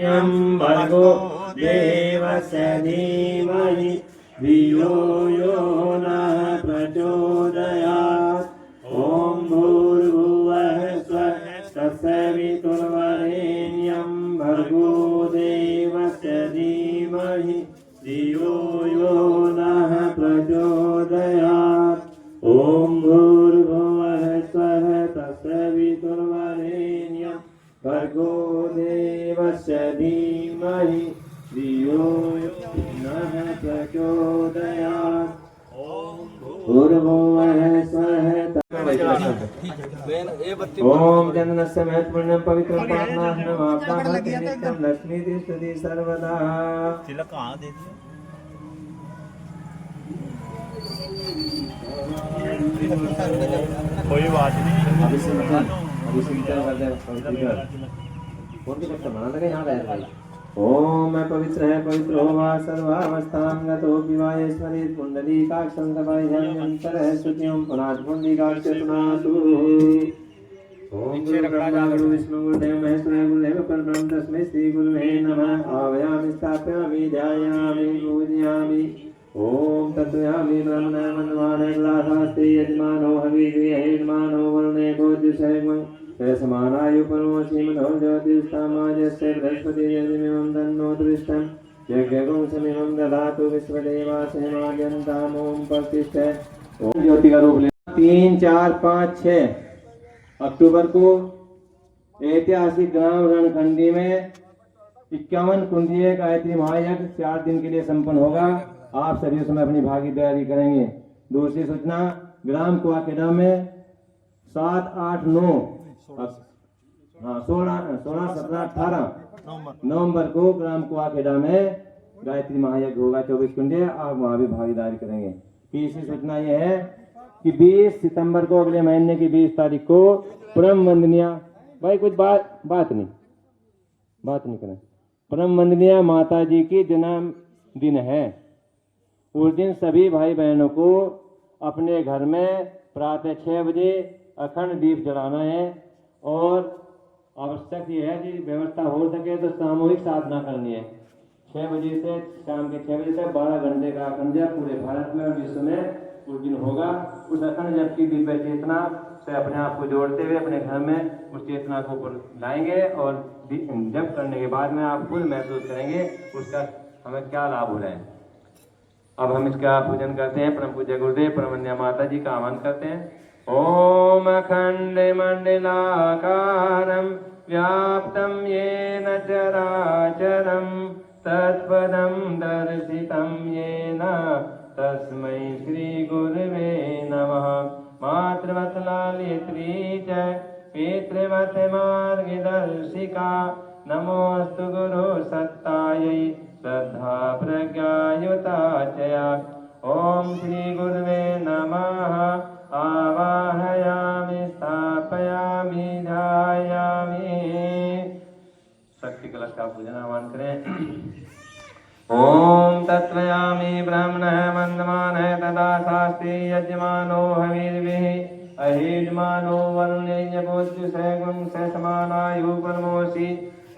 यं भर्गो देवस्य धीमहि धियो यो नः प्रचोदयात्। ॐ भूर्भुवः स्वः तत्सवितुर्वरेण्यं भर्गो देवस्य धीमहि धियो यो नः प्रचोदयात्। ॐ भूर्भुवः स्वः तत्सवितुर्वरेण्यं भर्गो देवस्य धीमहि धियो यो नः प्रचोदयात्। भूर्भुवः स्वः ओम चंदनस्य महत्पुण्यं पवित्रं पापनाशनमाप्नाभवति नित्यं लक्ष्मीति स्तुति सर्वदा। तिलक कहाँ दे दिया? कोई बात नहीं। अभी सिंचन कर दे पवित्र कौन की कष्ट बना लगे यहाँ रह भाई। ओम मैं पवित्र है पवित्र होवा सर्वावस्थां गतो विवाहेश्वरी पुंडलीकाक्षं सभायंतर स्तुतिं पुनात् पुंडलीकाक्ष सुनातु। ओम गुरु विष्णु गुरुदेव महेश्वर गुरुदेव परब्रह्म तस्मै श्री गुरुवे नमः। आवायामि स्थापयामि ध्यायामि पूजयामि। ओम तत्वयामि ब्रह्मणे वन्दमाने ग्लासास्ते यजमानो हविषे यजमानो वरुणे गोदिशैमं समानायु परमो श्रीमदो ज्योतिष्ठामाजस्य बृहस्पति यजमिमं तन्नो दृष्टं यज्ञगुं समिमं ददातु विश्वदेवासेमाद्यन्ताम्। ओम प्रतिष्ठे। ओम ज्योति का रूप ले 3, 4, 5, 6 अक्टूबर को ऐतिहासिक ग्राम रणखंडी में 51 कुंडीय गायत्री महायज्ञ 4 दिन के लिए संपन्न होगा। आप सभी उसमें अपनी भागीदारी करेंगे। दूसरी सूचना ग्राम कुआखेड़ा में 7, 8, 9 16, 17, 18 नवंबर को ग्राम कुआखेड़ा में गायत्री महायज्ञ होगा 24 कुंडे। आप वहां भी भागीदारी करेंगे। तीसरी सूचना यह है कि 20 सितंबर को अगले महीने की 20 तारीख को परम वंदनीय भाई कुछ बात नहीं करें। परम वंदनीय माता जी की जन्मदिन है। उस दिन सभी भाई बहनों को अपने घर में प्रातः 6 बजे अखंड दीप जलाना है और आवश्यक ये है कि व्यवस्था हो सके तो सामूहिक साधना करनी है। 6 बजे से शाम के 6 बजे तक 12 घंटे का अखंड जप पूरे भारत में और विश्व में उस दिन होगा। उस अखंड जप की दिव्य चेतना से अपने आप को जोड़ते हुए अपने घर में उस चेतना को लाएंगे और जप करने के बाद में आप खुद महसूस करेंगे उसका हमें क्या लाभ हो रहा है। अब हम इसका पूजन करते हैं। परम पूज्य गुरुदेव परमवंद्या माता जी का आह्वान करते हैं। ओम अखंड मंडलाकारं व्याप्तं येन चराचरं तत्पदं दर्शितं येन तस्मै श्री गुरुवे नमः। मातृवत् लालित्री च पितृवत् मार्गदर्शिका नमोऽस्तु गुरु सत्तायै श्रद्धा प्रज्ञायुता चया। ओम श्री गुरुवे नमः। आवाहयामि स्थापयामि ध्यायामि। शक्ति कलश का पूजन आह्वान करें। ओम तत्वयामि ब्रह्मणः वन्दमानः तदा शास्त्री यजमानो हविर्भिः अहिर्मानो वरुणेय गोत्युषैगुं समानायु परमोषि।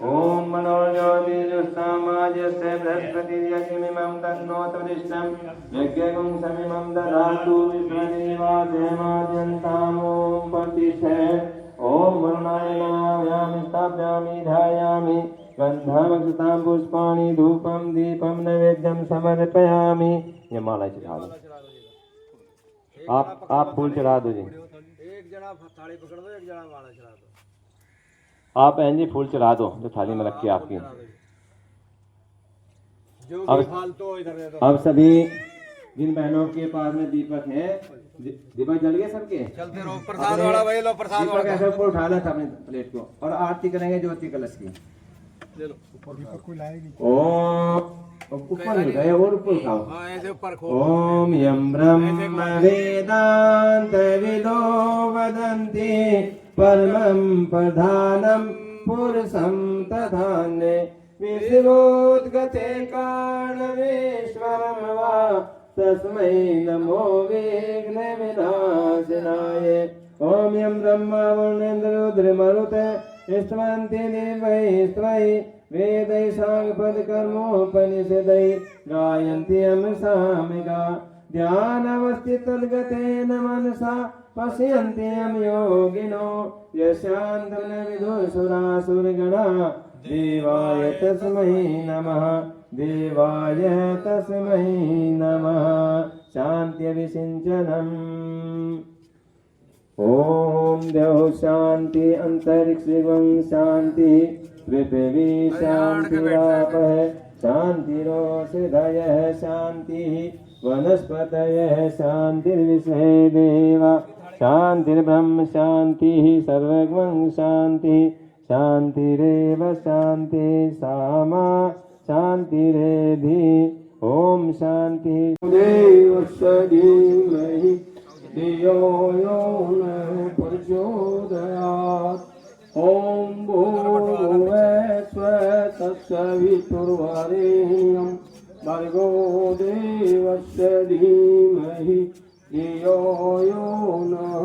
ओम मनोज्योतिर्युष्टामाजस्य बृहस्पति यज्ञमिमं तन्नोतरिष्टं यज्ञगुं समिमं ददातु विश्वदेवासेमाद्यन्ताम्। ओम प्रतिष्ठे। ओम वरुणाय नमामि स्थापयामि ध्यायामि। गन्धमक्षतां पुष्पाणि धूपं दीपं नैवेद्यं समर्पयामि। ये माला चढ़ा दो। आप फूल चढ़ा दो जी। एक जना थाली पकड़ दो, एक जना माला चढ़ा दो। आप जी फूल चढ़ा दो जो थाली में रखी आपकी। अब सभी जिन बहनों के पास में दीपक है, दीपक जल गए सबके? चलते रहो। प्रसाद वाला भाई लो प्रसाद वाला। ऐसे ऊपर उठा ला था अपने प्लेट को और आरती करेंगे ज्योति कलश की। ले लो। दीपक कोई लाएगी। ओम ऊपर गए और ऊपर खाओ। हाँ ऐसे ऊपर खो। ओम यम ब्रह्म वेदांत विदो वदन्ति परमं प्रधानं पुरुषं तथान्ये विश्वोद्गते कारणमेश्वरं वा तस्मै नमो विघ्न विनाशनाय। ओम यं ब्रह्मा वरुणेन्द्र रुद्र मरुत स्तवन्ति देवैः वेदै साङ्गपदकर्मोपनिषदै गायन्ति सामिगा ध्यानवस्थितद्गतेन मनसा पश्यन्ति योगिनो यस्यान्तं न विदुषुरासुरगणा देवाय तस्मै नमः देवाय तस्मै नमः शान्त्यभिषिञ्चनम् ओम देव शांति अंतरिक्षं शांति पृथ्वी शांतिरापः शांतिरोषधयः शांतिः वनस्पतयः शांतिर्विश्वे देवा शांतिर्ब्रह्म शांतिः सर्वगं शांतिः शांतिरेव शांति सामा शांतिरेधि ओम शांति देवस्य धीमहि धियो यो न प्रचोदयात् ॐ भूर्भुवस्सुवः तत्सवितुर्वरेण्यं भर्गो देवस्य धीमहि धियो यो नः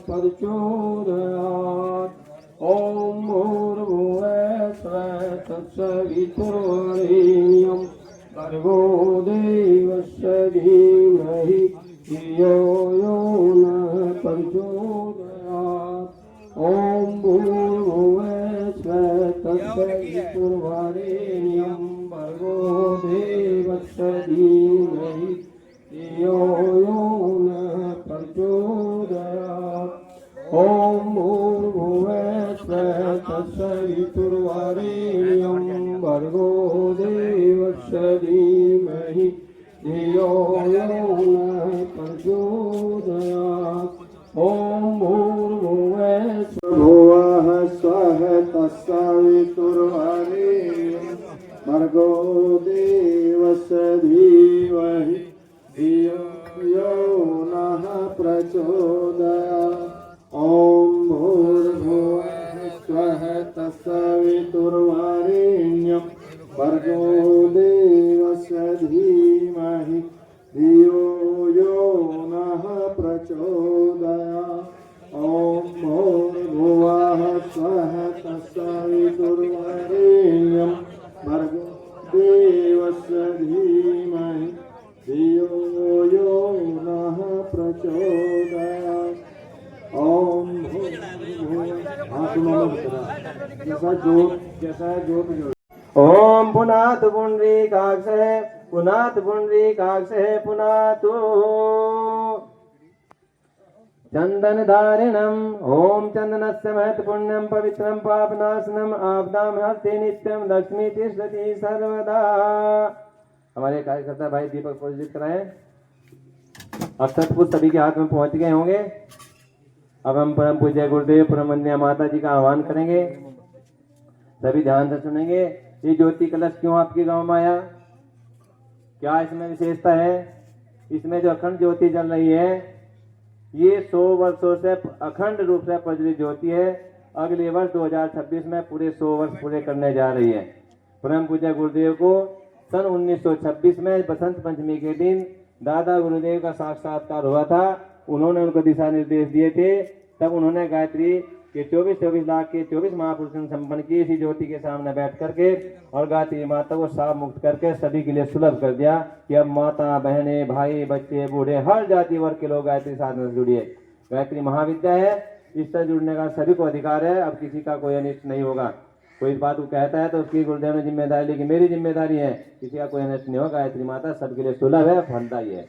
प्रचोदयात् ॐ भूर्भुवस्सुवः तत्सवितुर्वरेण्यं भर्गो देवस्य धीमहि धियो यो नः प्रचोदयात् ॐ भूर्भुवस्सुवः तत्सवितुर्वरेण्यं भर्गो देवस्य धीमहि धियो यो नः प्रचोदयात् ॐ भूर्भुवस्सुवः तत्सवितुर्वरेण्यं भर्गो देवस्य धीमहि धियो यो नः प्रचोदयात् ॐ भूर्भुवः स्वः तत्सवितुर्वरेण्यं भर्गो देवस्य धीमहि धियो यो नः प्रचोदयात् ॐ भूर्भुवः स्वः तत्सवितुर्वरेण्यं भर्गो देवस्य धीमहि धियो यो नः प्रचोदयात् ॐ भूर्भुवः स्वः तत्सवितुर्वरेण्यं भर्गो देवस्य धीमहि धियो यो नः प्रचोदयात् ओम ओम पुनातु पुंडरीकाक्षः पुनातु पुंडरीकाक्षः पुनातु चंदनधारिणम् ओम चंदनस्य महत् पुण्यं पवित्रं पापनाशनम् आपदां हरति नित्यं लक्ष्मी तिष्ठति सर्वदा। हमारे कार्यकर्ता भाई दीपक प्रोजित कराएं। अक्षत पुष्प सभी के हाथ में पहुंच गए होंगे। अब हम परम पूज्य गुरुदेव परम वंदनीय माता जी का आह्वान करेंगे। सभी ध्यान से सुनेंगे। ये ज्योति कलश क्यों आपके गांव में आया, क्या इसमें विशेषता है? इसमें जो अखंड ज्योति जल रही है ये 100 वर्षों से अखंड रूप से प्रज्वलित ज्योति है। अगले वर्ष 2026 में पूरे 100 वर्ष पूरे करने जा रही है। परम पूज्य गुरुदेव को सन 1926 में बसंत पंचमी के दिन दादा गुरुदेव का साक्षात्कार हुआ था। उन्होंने उनको दिशा निर्देश दिए थे। तब उन्होंने गायत्री के 24 लाख के 24 महापुरुषों संपन्न की इसी ज्योति के सामने बैठ करके और गायत्री माता को साफ मुक्त करके सभी के लिए सुलभ कर दिया कि अब माता बहने भाई बच्चे बूढ़े हर जाति वर्ग के लोग गायत्री साधना से जुड़िए। गायत्री महाविद्या है, इससे जुड़ने का सभी को अधिकार है। अब किसी का कोई अनिष्ट नहीं होगा। कोई इस बात को कहता है तो उसकी गुरुदेव ने जिम्मेदारी ली कि मेरी जिम्मेदारी है, किसी का कोई अनिष्ट नहीं होगा। गायत्री माता सबके लिए सुलभ है, फलदायी है।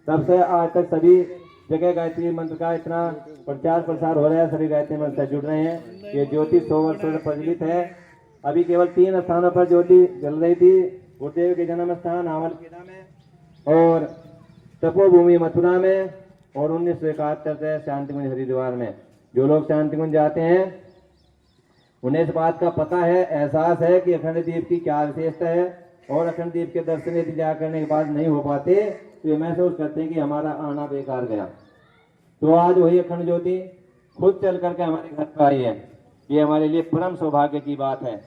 तब से आज तक सभी जगह गायत्री मंत्र का इतना प्रचार प्रसार हो रहा है, सभी गायत्री मंत्र से जुड़ रहे हैं। ये ज्योति 100 वर्षों से प्रचलित है। अभी केवल 3 स्थानों पर ज्योति जल रही थी। गुरुदेव के जन्म स्थान आवलखेड़ा में और तपोभूमि मथुरा में और 1971 से शांतिकुंज हरिद्वार में। जो लोग शांतिकुंज जाते हैं उन्हें इस बात का पता है, एहसास है कि अखंड दीप की क्या विशेषता है। और अखंड दीप के दर्शन यदि जा करने के बाद नहीं हो पाते तो ये महसूस करते हैं कि हमारा आना बेकार गया। तो आज वही अखंड ज्योति खुद चल करके हमारे घर पर आई है। ये हमारे लिए परम सौभाग्य की बात है।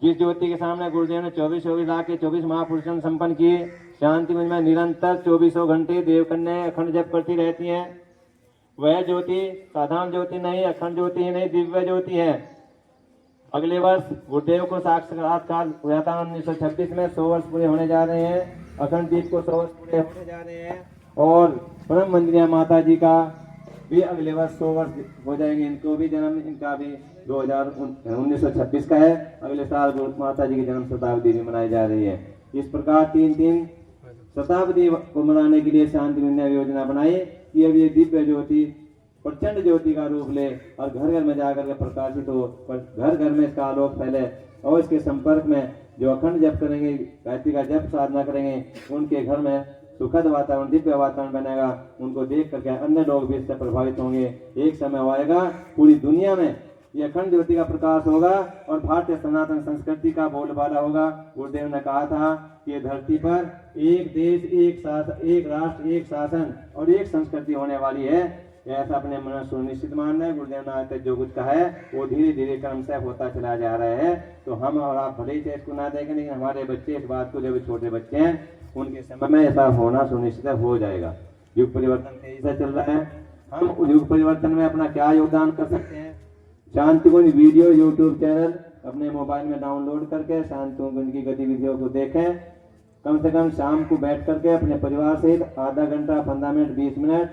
जिस ज्योति के सामने गुरुदेव ने 24 लाख के 24 महापुरुषों संपन्न किए, शांतिकुंज में निरंतर 24 घंटे देवकन्याएं अखंड जप करती रहती हैं। वह ज्योति साधारण ज्योति नहीं, अखंड ज्योति ही नहीं, दिव्य ज्योति है। अगले वर्ष गुरुदेव को साक्षात्कार हुआ था 1926 में। 100 वर्ष पूरे होने जा रहे हैं। अखंड दीप को 100 वर्ष पूरे होने जा रहे हैं। और परम वंदनीय माता जी का भी अगले वर्ष 100 वर्ष हो जाएंगे। इनको भी जन्म, इनका भी 1926 का है। अगले साल माता जी की जन्म शताब्दी भी मनाई जा रही है। इस प्रकार 3-3 शताब्दी को मनाने के लिए शांति विनय योजना बनाई कि अब ये दिव्य ज्योति प्रचंड ज्योति का रूप ले और घर घर में जाकर के प्रकाशित हो, घर घर में इसका आलोक फैले। और इसके संपर्क में जो अखंड जप करेंगे, गायत्री का जप साधना करेंगे, उनके घर में सुखद वातावरण, दिव्य वातावरण बनेगा। उनको देख करके अन्य लोग भी इससे प्रभावित होंगे। एक समय आएगा पूरी दुनिया में ये अखंड ज्योति का प्रकाश होगा और भारतीय सनातन संस्कृति का बोलबाला होगा। गुरुदेव ने कहा था कि ये धरती पर एक देश, एक राष्ट्र, एक शासन और एक संस्कृति होने वाली है। ऐसा अपने मन में सुनिश्चित मानना है। गुरुदेव ने आज तक जो कुछ कहा है वो धीरे धीरे क्रमशः होता चला जा रहा है। तो हम और आप भले ही इसको ना देखें, लेकिन हमारे बच्चे इस बात को, जो भी छोटे बच्चे हैं, उनके समय में ऐसा होना सुनिश्चित हो जाएगा। युग परिवर्तन तेजी से चल रहा है। हम युग परिवर्तन में अपना क्या योगदान कर सकते हैं? शांतिकुंज वीडियो यूट्यूब चैनल अपने मोबाइल में डाउनलोड करके शांतिकुंज की गतिविधियों को देखें। कम से कम शाम को बैठ करके अपने परिवार सहित आधा घंटा, 15 मिनट, 20 मिनट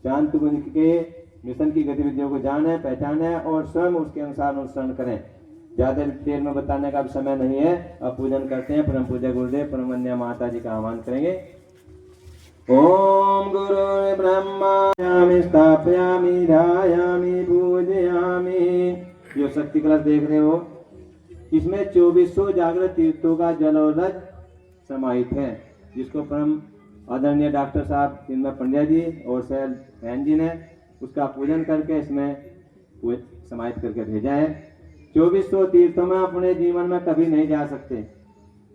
शांतिकुंज के मिशन की गतिविधियों को जाने, पहचाने और स्वयं उसके अनुसार अनुसरण करें। ज्यादा देर में बताने का अब समय नहीं है। अब पूजन करते हैं। परम पूज्य गुरुदेव परम वंदनीय माता जी का आह्वान करेंगे। ओम गुरु ब्रह्मा स्थापयामि ध्यायामि पूजयामि। जो शक्ति कलश देख रहे हो, इसमें 2400 जागृत तीर्थों का जल और रज समाहित है, जिसको परम आदरणीय डॉक्टर साहब चिन्मय पंड्या जी और सैल बहन जी ने उसका पूजन करके इसमें समाहित करके भेजा है। 2400 तीर्थों में अपने जीवन में कभी नहीं जा सकते।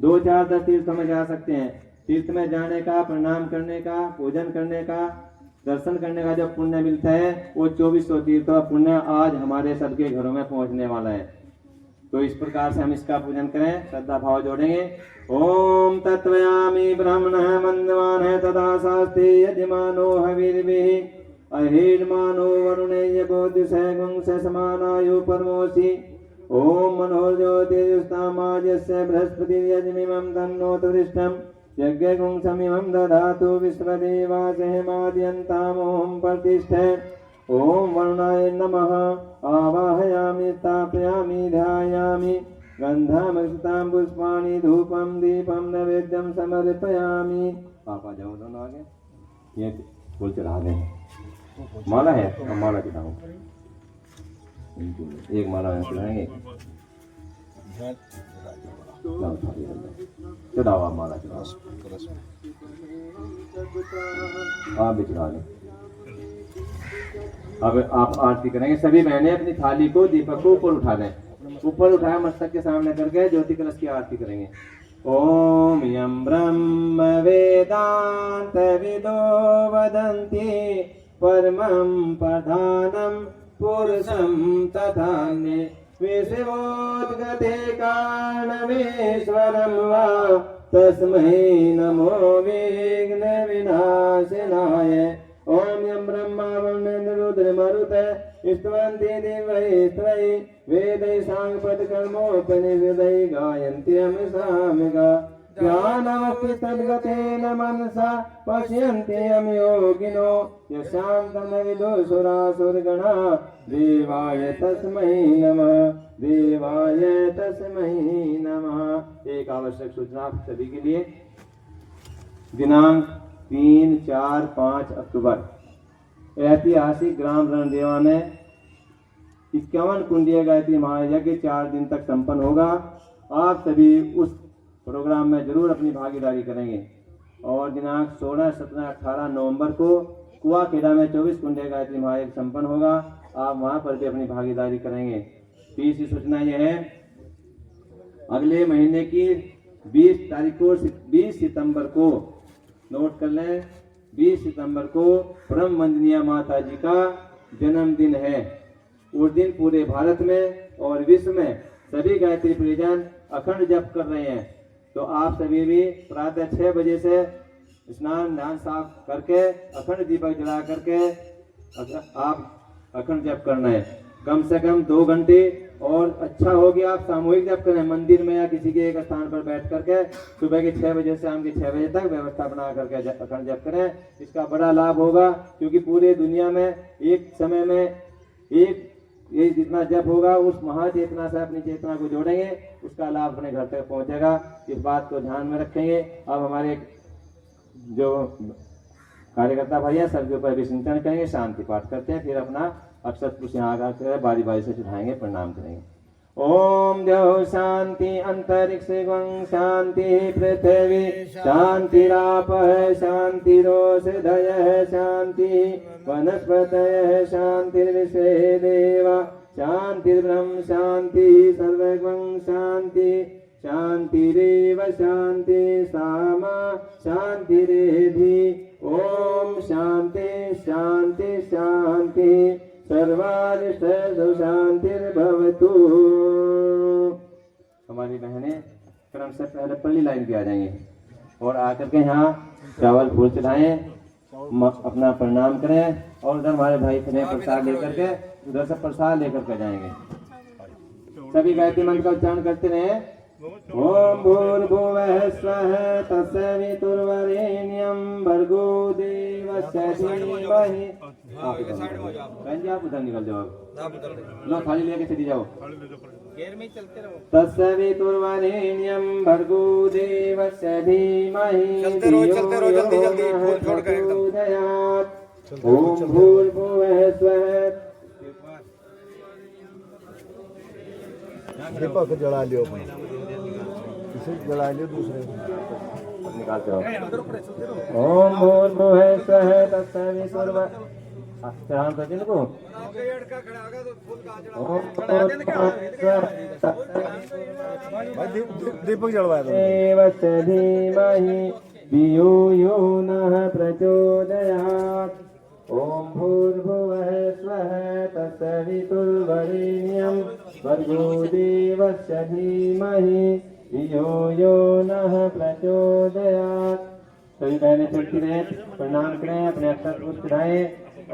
2-4 तीर्थों में जा सकते हैं। तीर्थ में जाने का, प्रणाम करने का, पूजन करने का, दर्शन करने का जो पुण्य मिलता है, वो 2400 तीर्थों का पुण्य आज हमारे सबके घरों में पहुंचने वाला है। तो इस प्रकार से हम इसका पूजन करें, श्रद्धा भाव जोड़ेंगे। ओम तत्वयामि ब्रह्मणः मन्दवानः तदा शास्ते यजमानो हविर्भिः अहिर्मानो वरुणेय बोधिसः गुंसः समानायु परमोऽसि। ओम मनोर्ज्योतिर्युस्तामाजस्य बृहस्पतिर्यजमिमं तन्नोतरिष्ठम् यज्ञगुंसमिमं दधातु विश्वदेवासहमाद्यन्तामोहं प्रतिष्ठे। ओम वरुणाय नमः आवाहयामि स्थापयामि ध्यायामि गंधामृतां पुष्पाणि धूपं दीपं नैवेद्यं समर्पयामि। आप आ जाओ दोनों आगे। ये फूल चढ़ा दें। माला है, हम माला चढ़ाओ। एक माला चढ़ाएंगे। चढ़ाओ आप माला चढ़ाओ। आप भी चढ़ा दें। अब आप आरती करेंगे। सभी बहनें अपनी थाली को, दीपक को ऊपर उठा दें। ऊपर उठाया मस्तक के सामने करके ज्योति कलश की आरती करेंगे। ओम यं ब्रह्म वेदांत विदो वदन्ति परमं प्रधानं पुरुषं तथान्ये विश्वोद्गते कारणमेश्वरं वा तस्मै नमो विघ्न विनाशनाय। ओम यं ब्रह्मा वरुणेन्द्र रुद्र मरुतः स्तवन्ति दिव्यैः त्रयैः वेदैः साङ्गपदकर्मोपनिषदैः गायन्ति सामगा ज्ञानमपि तद्गतेन मनसा पश्यन्ति यं योगिनो यस्यां तमविदुषुरासुरगणा। देवाय तस्मै नमः, देवाय तस्मै नमः। एक आवश्यक सूचना सभी के लिए। दिनांक 3, 4, 5 अक्टूबर ऐतिहासिक ग्राम रणदेवा में 51 कुंडीय गायत्री महायज्ञ 4 दिन तक संपन्न होगा। आप सभी उस प्रोग्राम में जरूर अपनी भागीदारी करेंगे। और दिनांक 16, 17, 18 नवंबर को कुआखेड़ा में 24 कुंडीय गायत्री महायज्ञ संपन्न होगा। आप वहां पर भी अपनी भागीदारी करेंगे। तीसरी सूचना यह है, अगले महीने की 20 तारीख को, 20 सितंबर को नोट कर लें, 20 सितंबर को परम वंदनीय माता जी का जन्मदिन है। उस दिन पूरे भारत में और विश्व में सभी गायत्री परिजन अखंड जप कर रहे हैं। तो आप सभी भी प्रातः 6 बजे से स्नान ध्यान साफ करके अखंड दीपक जला करके आप अखंड जप करना है। कम से कम 2 घंटे, और अच्छा हो गया आप सामूहिक जप करें मंदिर में या किसी के एक स्थान पर बैठ करके सुबह के 6 बजे से शाम के 6 बजे तक व्यवस्था बना करके अखंड जप करें। इसका बड़ा लाभ होगा, क्योंकि पूरे दुनिया में एक समय में एक ये जितना जप होगा उस महाचेतना से अपनी चेतना को जोड़ेंगे, उसका लाभ अपने घर तक पहुंचेगा। इस बात को ध्यान में रखेंगे। अब हमारे जो कार्यकर्ता भाई हैं सबके ऊपर भी चिंतन करेंगे, शांति पाठ करते हैं, फिर अपना अक्षत कुछ यहाँ आकर बारी बारी से चढ़ाएंगे, प्रणाम करेंगे। ओम द्यौ शांति अंतरिक्ष गं शांति पृथ्वी शांतिरापः शांतिरोषधयः शांति वनस्पतयः शांतिर्विश्वे देवा शांतिर्ब्रह्म शांति सर्वगं शांति शांतिरेव शांति सामा शांतिरेधि। ओम शांति शांति शांति सर्वारिष्टो शांतिर्भवतु। हमारी बहनें क्रम से पहले पहली लाइन पे आ जाएंगे और आकर के यहाँ चावल फूल चढ़ाएं, अपना प्रणाम करें, और उधर हमारे भाई खड़े प्रसाद लेकर के उधर से प्रसाद लेकर के जाएंगे। सभी गायत्री मंत्र का उच्चारण करते रहे। ओम भूर्भुवः स्वः तत्सवितुर्वरेण्यं भर्गो देवस्य धीमहि। आप उधर निकल जाओ, लो थाली लेके चली जाओ। तत्सवितुर्वरेण्यं भर्गो देवस्य धीमहि धियो यो नः प्रचोदयात्। ओम भूर्भुवः स्वः। दीपक जला लियो, इसे जला लियो, दूसरे निकालते हो। ओम भूर्भुवः स्वः तत्सवितुर्वरेण्यं चढ़ान कर जिनको दीपक जलवाया देवस्य धीमहि धियो यो नः प्रचोदयात्। ओम भूर्भुवः स्वः तत्सवितुर्वरेण्यं भर्गो देवस्य धीमहि धियो यो नः प्रचोदयात्। सभी बहनें चलती रहे, प्रणाम करें, अपने अक्षर पुष्प चढ़ाएं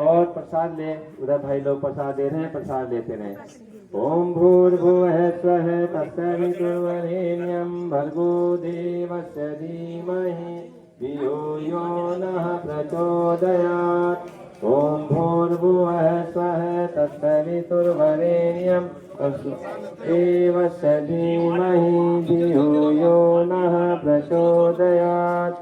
और प्रसाद ले। उधर भाई लोग प्रसाद दे रहे हैं, प्रसाद लेते रहे। ओम भूर्भुवः स्वः तत्सवितुर्वरेण्यं भर्गो देवस्य धीमहि धियो यो नः प्रचोदयात्। ओम भूर्भुवः स्वः तत्सवितुर्वरेण्यं देवस्य धीमहि धियो यो नः प्रचोदयात्।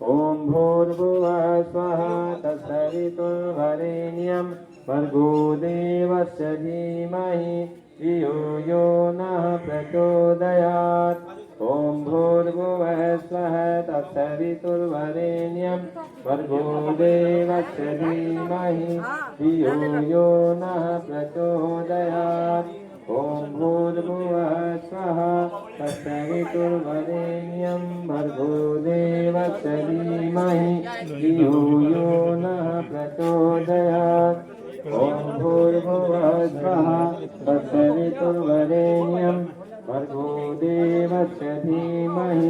ओम भूर्भुवः स्वः तत्सवितुर्वरेण्यं भर्गो देवस्य धीमहि धियो यो नः प्रचोदयात्। ओम भूर्भुवः स्वः तत्सवितुर्वरेण्यं भर्गो देवस्य धीमहि धियो यो नः प्रचोदयात्। ओम भूर्भुवः स्वः तत्सवितुर्वरेण्यं भर्गो देवस्य धीमहि धियो यो नः प्रचोदयात्। ओम भूर्भुवः स्वः तत्सवितुर्वरेण्यं भर्गो देवस्य धीमहि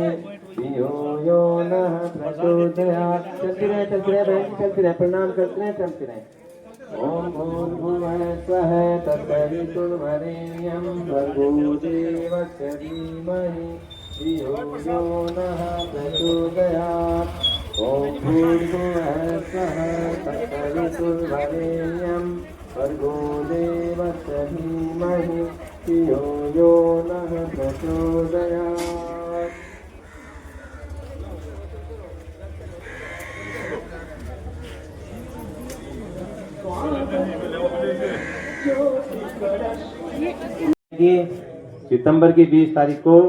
धियो यो नः प्रचोदयात्। चलती रहे चलती रहे, प्रणाम करते रहे, चलती रहे। ओम भूर्भुवः स्वः तत्सवितुर्वरेण्यं भर्गो देवस्य धीमहि धियो यो नः प्रचोदयात्। ओम भूर्भुवः स्वः तत्सवितुर्वरेण्यं भर्गो देवस्य धीमहि धियो यो नः प्रचोदयात्। सितंबर की 20 तारीख को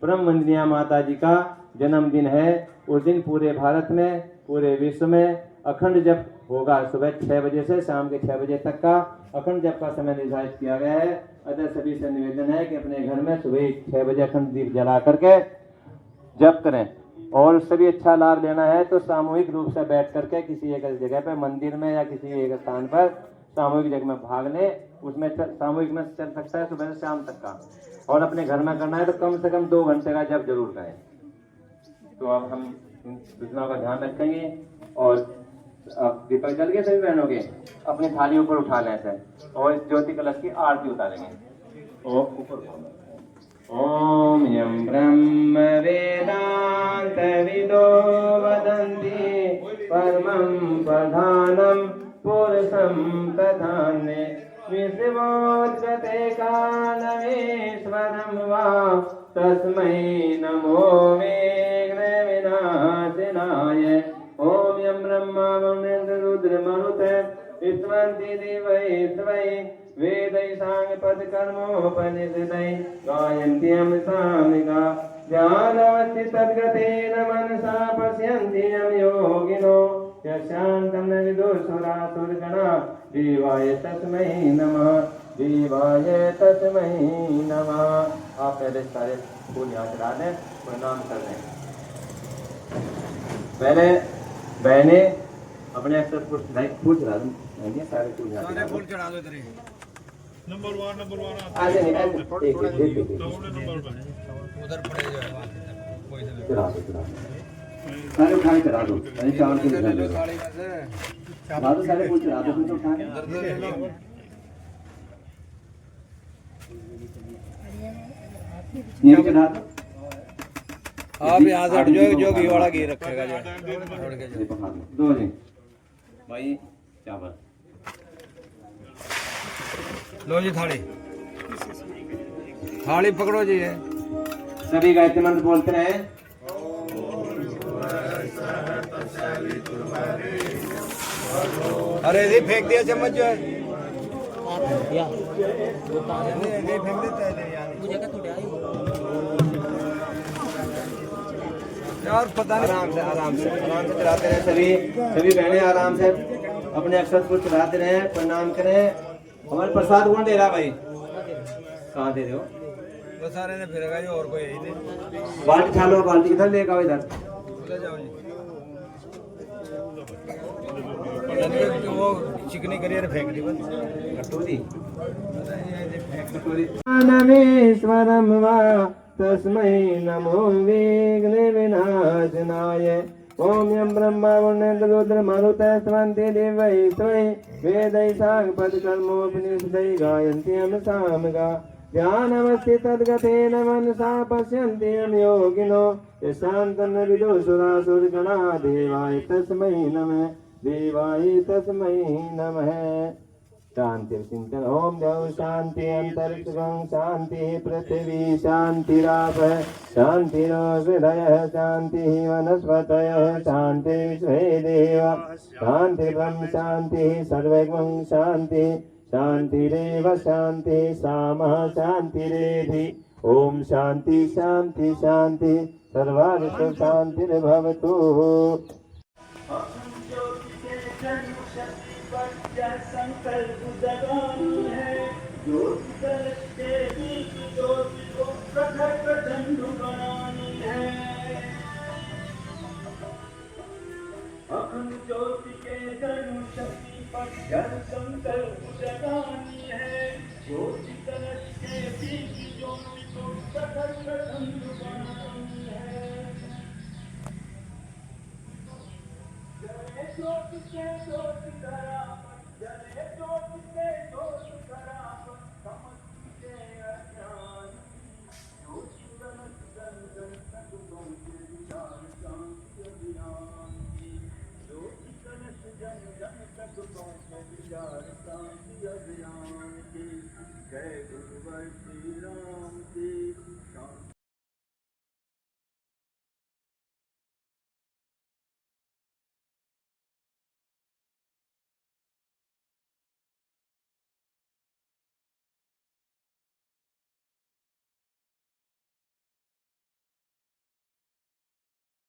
परम वंदनीय माता जी का जन्मदिन है। उस दिन पूरे भारत में, पूरे विश्व में अखंड जप होगा। सुबह 6 बजे से शाम के 6 बजे तक का अखंड जप का समय निर्धारित किया गया है। अतः सभी से निवेदन है कि अपने घर में सुबह 6 बजे अखंड दीप जला करके जप करें। और सभी अच्छा लाभ लेना है तो सामूहिक रूप से बैठ करके किसी एक जगह पे, मंदिर में या किसी एक स्थान पर सामूहिक जगह में भाग ले। उसमें सामूहिक में चल सकता है सुबह से शाम तक का। और अपने घर में करना है तो कम से कम 2 घंटे का जप जरूर करें। तो अब हम इन सूचनाओं का ध्यान रखेंगे। और अब दीपक जल के सभी बहनों के अपनी थाली ऊपर उठा लें। और इस ज्योति कलश की आरती उतारेंगे। ओम ऊपर ओम यम ब्रह्म वेदांत विदो वदन्ति परमं प्रधानं पुरुषं प्रधान्ये विश्वोत्पत्ते कालमेश्वरं वा तस्मै नमो विघ्नविनाशनाय। ओम यं ब्रह्मा वरुणेन्द्र रुद्र मरुते विश्वन्ति देवैस्वै वेदै सांगपद कर्मोपनिषदै गायन्ति यं सामिका ध्यानवति तद्गतेन मनसा पश्यन्ति यं योगिनो यशान्तं न विदुषुरासुरगणा देवाय तस्मै नमः देवाय तस्मै नमः। आप पहले सारे फूल यहाँ चढ़ा दें, प्रणाम कर दें। पहले बहने अपने अक्षर फूल चढ़ा दें, सारे फूल चढ़ा दो इधर नंबर 1 आगे नहीं आगे एक नंबर उधर पड़े जो है कोई से चढ़ा दो सारे उठा के चढ़ा दो चावल के चढ़ा दो सारे फूल चढ़ा दो कुछ उठा के ये चढ़ा दो। आप यहाँ से हट जाओ, जो घी वाला घी रखेगा जो दो जी भाई चावल लो जी थाली थाली पकड़ो जी ये सभी गायत्री मंत्र बोलते रहे। अरे ये फेंक दिया चम्मच जो है फेंक देता है यार पता नहीं। आराम से चलाते रहे। सभी बहनें आराम से अपने अक्षर को चलाते रहे, प्रणाम करें। हमारे प्रसाद कौन दे रहा भाई? कहाँ दे रहे हो? वो सारे ने फिरेगा जो और कोई यही नहीं। बाल्टी उठा लो, बाल्टी किधर लेगा इधर ले जाओ जी वो चिकनी करियर फेंक दी बस कटोरी नमेश्वरं वा तस्मै नमो विघ्नविनाशनाय। ओम यं ब्रह्मा वरुणेन्द्र रुद्र मरुते स्वन्ति देवैस्वै वेदै सांगपद कर्मोपनिषदै गायन्ति यं सामगा ध्यानमस्ति तद्गतेन मनसा पश्यन्ति यं योगिनो यशान्तं न विदुषुरासुरगणा देवाय तस्मै नमः देवाय तस्मै नमः। शांति चिंतन ओम द्यौ शांति अंतरिक्षं शांति पृथ्वी शांतिराप शांतिरोषधयः शांति वनस्पतयः शांति विश्वे देव शांति ब्रह्म शांति सर्वगं शांति शांतिरेव शांति सामः शांतिरेधि। ओम शांति शांति शांति सर्वार्थ शांतिर्भवतु। संकल्प जगानी है ज्योति कलश के बीच ज्योति को प्रखर प्रचंड बनानी है। अखंड ज्योति के धर्म शक्ति पर जन संकल्प जगानी है ज्योति कलश के बीच ज्योति को प्रखर प्रचंड बनानी है। जय ज्योति के ज्योति करा जय ज्योति के ज्योति करावन समझ के अज्ञान ज्योति कलश जन जन सदगुणों के विचार शांति अभियान की ज्योति कलश जन जन सदगुणों के विचार शांति अभियान की जय